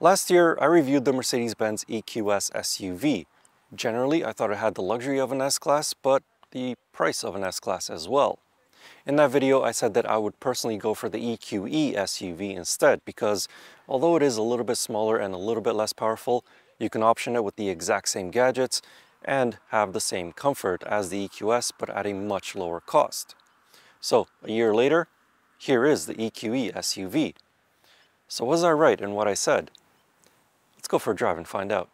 Last year, I reviewed the Mercedes-Benz EQS SUV. Generally, I thought it had the luxury of an S-Class, but the price of an S-Class as well. In that video, I said that I would personally go for the EQE SUV instead because although it is a little bit smaller and a little bit less powerful, you can option it with the exact same gadgets and have the same comfort as the EQS, but at a much lower cost. So, a year later, here is the EQE SUV. So was I right in what I said? Let's go for a drive and find out.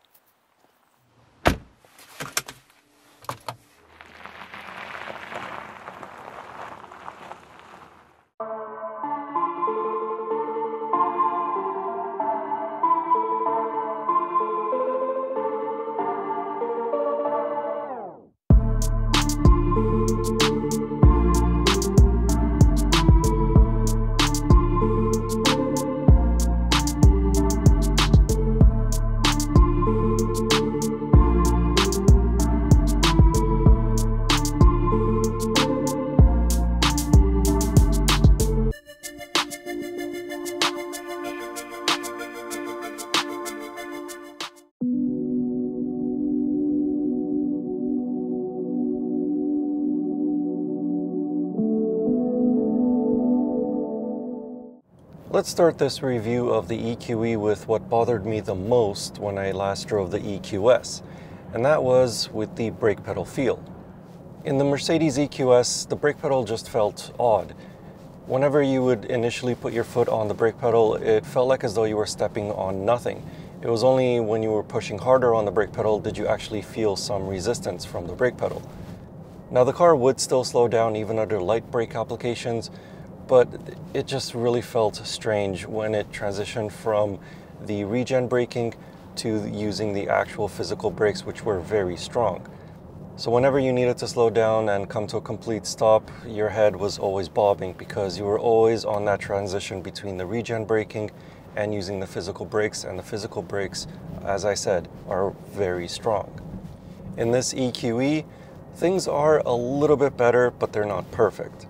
Let's start this review of the EQE with what bothered me the most when I last drove the EQS, and that was with the brake pedal feel. In the Mercedes EQS, the brake pedal just felt odd. Whenever you would initially put your foot on the brake pedal, it felt like as though you were stepping on nothing. It was only when you were pushing harder on the brake pedal did you actually feel some resistance from the brake pedal. Now the car would still slow down even under light brake applications, but it just really felt strange when it transitioned from the regen braking to using the actual physical brakes, which were very strong. So whenever you needed to slow down and come to a complete stop, your head was always bobbing because you were always on that transition between the regen braking and using the physical brakes, and the physical brakes, as I said, are very strong. In this EQE, things are a little bit better, but they're not perfect.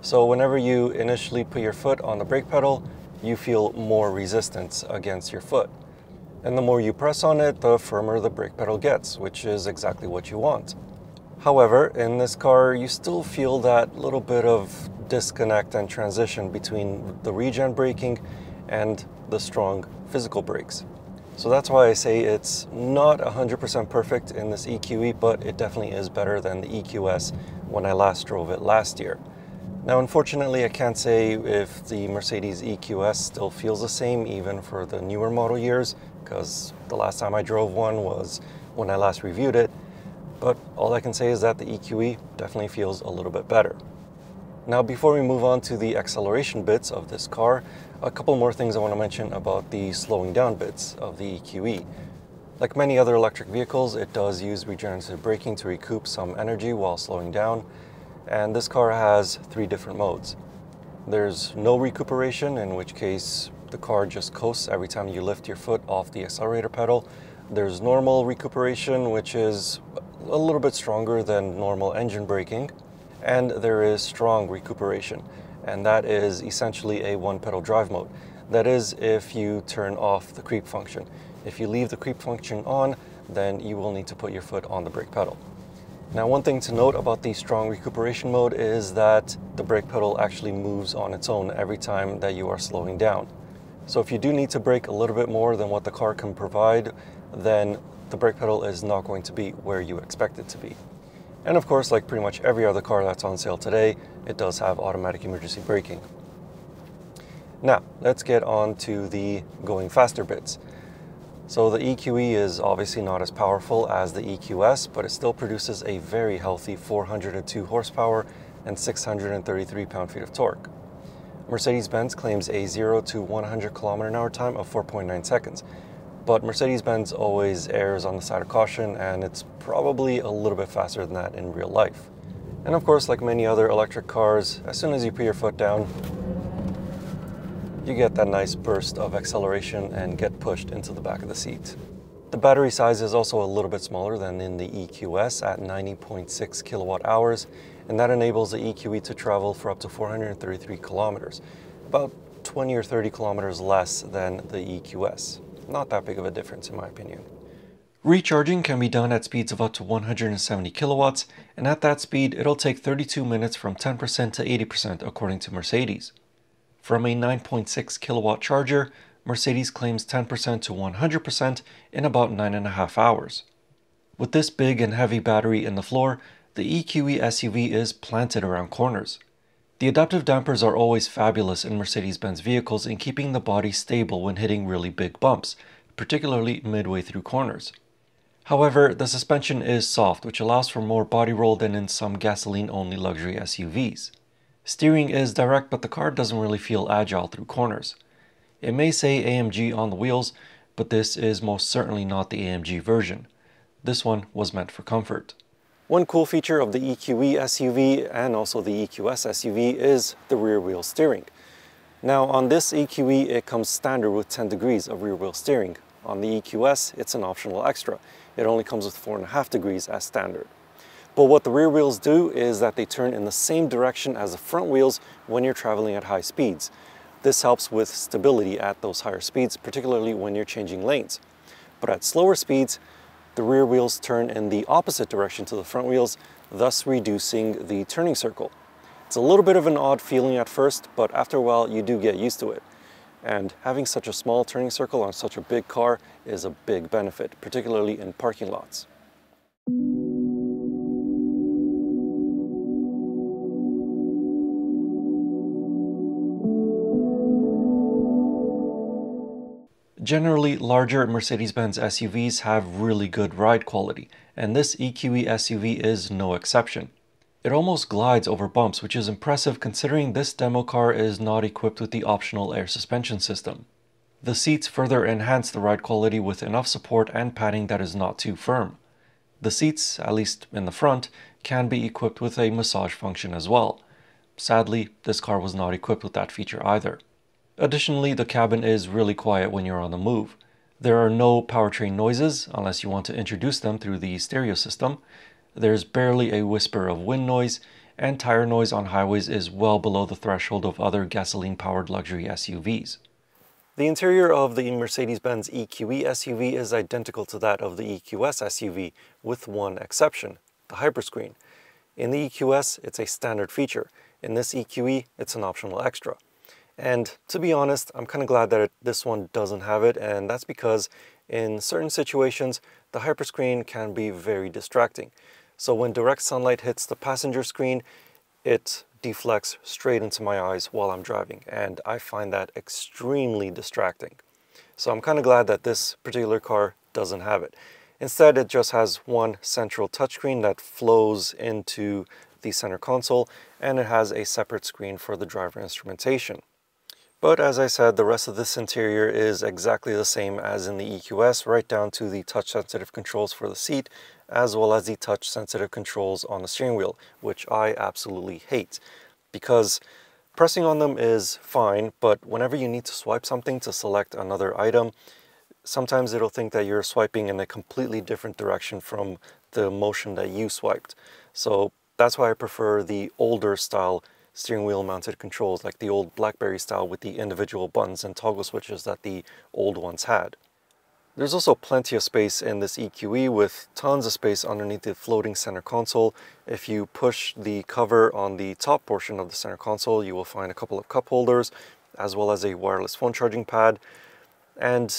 So whenever you initially put your foot on the brake pedal, you feel more resistance against your foot. And the more you press on it, the firmer the brake pedal gets, which is exactly what you want. However, in this car, you still feel that little bit of disconnect and transition between the regen braking and the strong physical brakes. So that's why I say it's not 100% perfect in this EQE, but it definitely is better than the EQS when I last drove it last year. Now, unfortunately, I can't say if the Mercedes EQS still feels the same even for the newer model years, because the last time I drove one was when I last reviewed it, but all I can say is that the EQE definitely feels a little bit better. Now, before we move on to the acceleration bits of this car, a couple more things I want to mention about the slowing down bits of the EQE. Like many other electric vehicles, it does use regenerative braking to recoup some energy while slowing down. And this car has 3 different modes. There's no recuperation, in which case the car just coasts every time you lift your foot off the accelerator pedal. There's normal recuperation, which is a little bit stronger than normal engine braking. And there is strong recuperation, and that is essentially a one-pedal drive mode. That is if you turn off the creep function. If you leave the creep function on, then you will need to put your foot on the brake pedal. Now, one thing to note about the strong recuperation mode is that the brake pedal actually moves on its own every time that you are slowing down. So if you do need to brake a little bit more than what the car can provide, then the brake pedal is not going to be where you expect it to be. And of course, like pretty much every other car that's on sale today, it does have automatic emergency braking. Now, let's get on to the going faster bits. So the EQE is obviously not as powerful as the EQS, but it still produces a very healthy 402 horsepower and 633 pound-feet of torque. Mercedes-Benz claims a 0 to 100 km/h time of 4.9 seconds, but Mercedes-Benz always errs on the side of caution, and it's probably a little bit faster than that in real life. And of course, like many other electric cars, as soon as you put your foot down, you get that nice burst of acceleration and get pushed into the back of the seat. The battery size is also a little bit smaller than in the EQS at 90.6 kilowatt hours, and that enables the EQE to travel for up to 433 kilometers, about 20 or 30 kilometers less than the EQS. not that big of a difference in my opinion. Recharging can be done at speeds of up to 170 kilowatts, and at that speed it'll take 32 minutes from 10% to 80% according to Mercedes. From a 9.6 kilowatt charger, Mercedes claims 10% to 100% in about 9.5 hours. With this big and heavy battery in the floor, the EQE SUV is planted around corners. The adaptive dampers are always fabulous in Mercedes-Benz vehicles in keeping the body stable when hitting really big bumps, particularly midway through corners. However, the suspension is soft, which allows for more body roll than in some gasoline-only luxury SUVs. Steering is direct, but the car doesn't really feel agile through corners. It may say AMG on the wheels, but this is most certainly not the AMG version. This one was meant for comfort. One cool feature of the EQE SUV and also the EQS SUV is the rear wheel steering. Now on this EQE it comes standard with 10 degrees of rear wheel steering. On the EQS it's an optional extra. It only comes with 4.5 degrees as standard. But what the rear wheels do is that they turn in the same direction as the front wheels when you're traveling at high speeds. This helps with stability at those higher speeds, particularly when you're changing lanes. But at slower speeds, the rear wheels turn in the opposite direction to the front wheels, thus reducing the turning circle. It's a little bit of an odd feeling at first, but after a while you do get used to it. And having such a small turning circle on such a big car is a big benefit, particularly in parking lots. Generally, larger Mercedes-Benz SUVs have really good ride quality, and this EQE SUV is no exception. It almost glides over bumps, which is impressive considering this demo car is not equipped with the optional air suspension system. The seats further enhance the ride quality with enough support and padding that is not too firm. The seats, at least in the front, can be equipped with a massage function as well. Sadly, this car was not equipped with that feature either. Additionally, the cabin is really quiet when you're on the move. There are no powertrain noises unless you want to introduce them through the stereo system. There's barely a whisper of wind noise, and tire noise on highways is well below the threshold of other gasoline-powered luxury SUVs. The interior of the Mercedes-Benz EQE SUV is identical to that of the EQS SUV, with one exception, the hyperscreen. In the EQS, it's a standard feature. In this EQE, it's an optional extra. And to be honest, I'm kind of glad that this one doesn't have it, and that's because in certain situations, the hyperscreen can be very distracting. So when direct sunlight hits the passenger screen, it deflects straight into my eyes while I'm driving, and I find that extremely distracting. So I'm kind of glad that this particular car doesn't have it. Instead, it just has one central touchscreen that flows into the center console, and it has a separate screen for the driver instrumentation. But as I said, the rest of this interior is exactly the same as in the EQS, right down to the touch-sensitive controls for the seat, as well as the touch-sensitive controls on the steering wheel, which I absolutely hate. Because pressing on them is fine, but whenever you need to swipe something to select another item, sometimes it'll think that you're swiping in a completely different direction from the motion that you swiped. So that's why I prefer the older style steering wheel mounted controls, like the old BlackBerry style with the individual buttons and toggle switches that the old ones had. There's also plenty of space in this EQE, with tons of space underneath the floating center console. If you push the cover on the top portion of the center console, you will find a couple of cup holders, as well as a wireless phone charging pad. And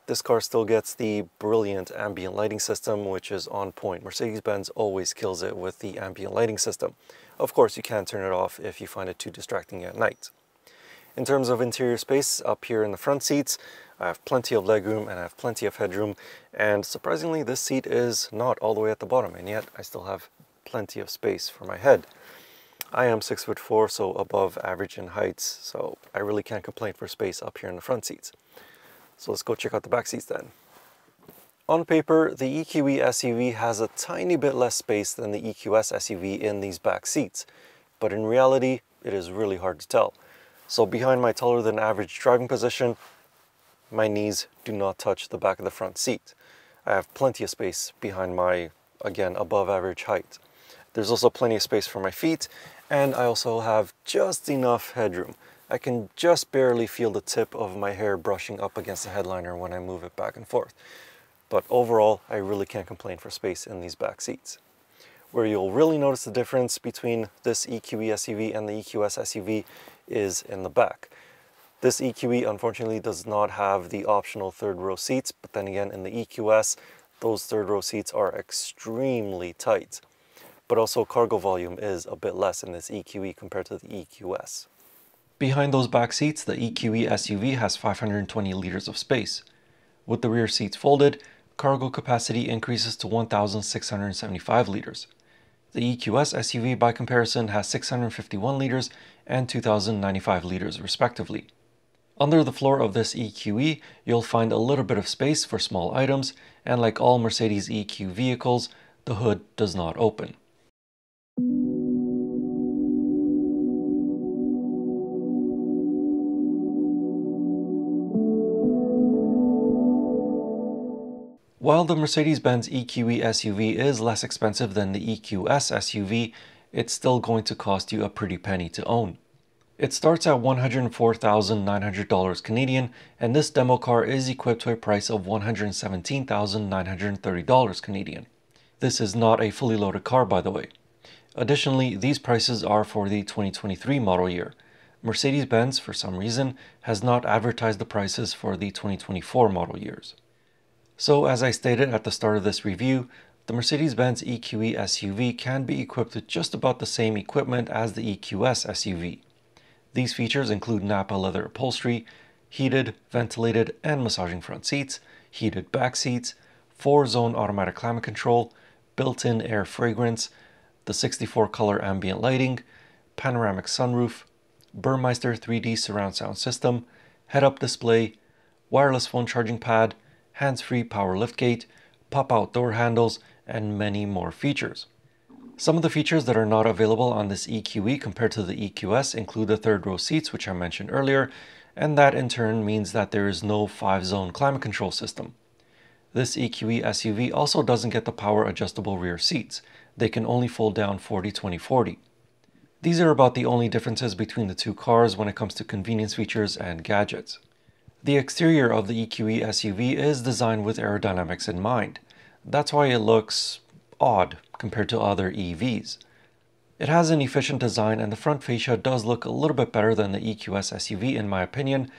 this car still gets the brilliant ambient lighting system, which is on point. Mercedes-Benz always kills it with the ambient lighting system. Of course, you can turn it off if you find it too distracting at night. In terms of interior space, up here in the front seats, I have plenty of legroom and I have plenty of headroom, and surprisingly this seat is not all the way at the bottom, and yet I still have plenty of space for my head. I am 6'4", so above average in height, so I really can't complain for space up here in the front seats. So let's go check out the back seats then. On paper, the EQE SUV has a tiny bit less space than the EQS SUV in these back seats, but in reality, it is really hard to tell. So behind my taller than average driving position, my knees do not touch the back of the front seat. I have plenty of space behind my, again, above average height. There's also plenty of space for my feet, and I also have just enough headroom. I can just barely feel the tip of my hair brushing up against the headliner when I move it back and forth. But overall, I really can't complain for space in these back seats. Where you'll really notice the difference between this EQE SUV and the EQS SUV is in the back. This EQE unfortunately does not have the optional third row seats, but then again in the EQS, those third row seats are extremely tight. But also cargo volume is a bit less in this EQE compared to the EQS. Behind those back seats, the EQE SUV has 520 liters of space. With the rear seats folded, cargo capacity increases to 1,675 liters. The EQS SUV by comparison has 651 liters and 2,095 liters respectively. Under the floor of this EQE, you'll find a little bit of space for small items, and like all Mercedes EQ vehicles, the hood does not open. While the Mercedes-Benz EQE SUV is less expensive than the EQS SUV, it's still going to cost you a pretty penny to own. It starts at $104,900 Canadian, and this demo car is equipped to a price of $117,930 Canadian. This is not a fully loaded car, by the way. Additionally, these prices are for the 2023 model year. Mercedes-Benz, for some reason, has not advertised the prices for the 2024 model years. So as I stated at the start of this review, the Mercedes-Benz EQE SUV can be equipped with just about the same equipment as the EQS SUV. These features include Nappa leather upholstery, heated, ventilated, and massaging front seats, heated back seats, 4-zone automatic climate control, built-in air fragrance, the 64-color ambient lighting, panoramic sunroof, Burmeister 3D surround sound system, head-up display, wireless phone charging pad, hands-free power liftgate, pop-out door handles, and many more features. Some of the features that are not available on this EQE compared to the EQS include the third row seats, which I mentioned earlier, and that in turn means that there is no 5-zone climate control system. This EQE SUV also doesn't get the power adjustable rear seats. They can only fold down 40-20-40. These are about the only differences between the two cars when it comes to convenience features and gadgets. The exterior of the EQE SUV is designed with aerodynamics in mind. That's why it looks odd compared to other EVs. It has an efficient design and the front fascia does look a little bit better than the EQS SUV in my opinion,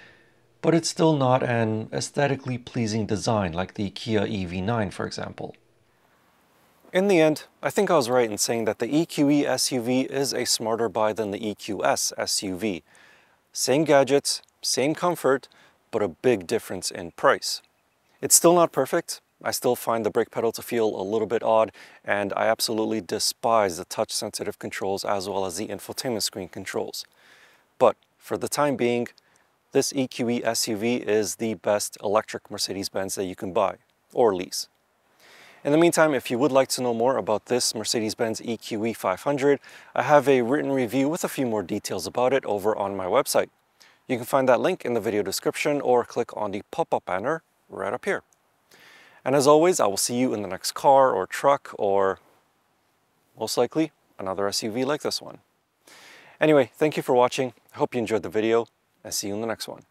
but it's still not an aesthetically pleasing design like the Kia EV9 for example. In the end, I think I was right in saying that the EQE SUV is a smarter buy than the EQS SUV. Same gadgets, same comfort, but a big difference in price. It's still not perfect. I still find the brake pedal to feel a little bit odd, and I absolutely despise the touch-sensitive controls as well as the infotainment screen controls. But for the time being, this EQE SUV is the best electric Mercedes-Benz that you can buy or lease. In the meantime, if you would like to know more about this Mercedes-Benz EQE 500, I have a written review with a few more details about it over on my website. You can find that link in the video description or click on the pop-up banner right up here. And as always, I will see you in the next car or truck or most likely another SUV like this one. Anyway, thank you for watching. I hope you enjoyed the video and see you in the next one.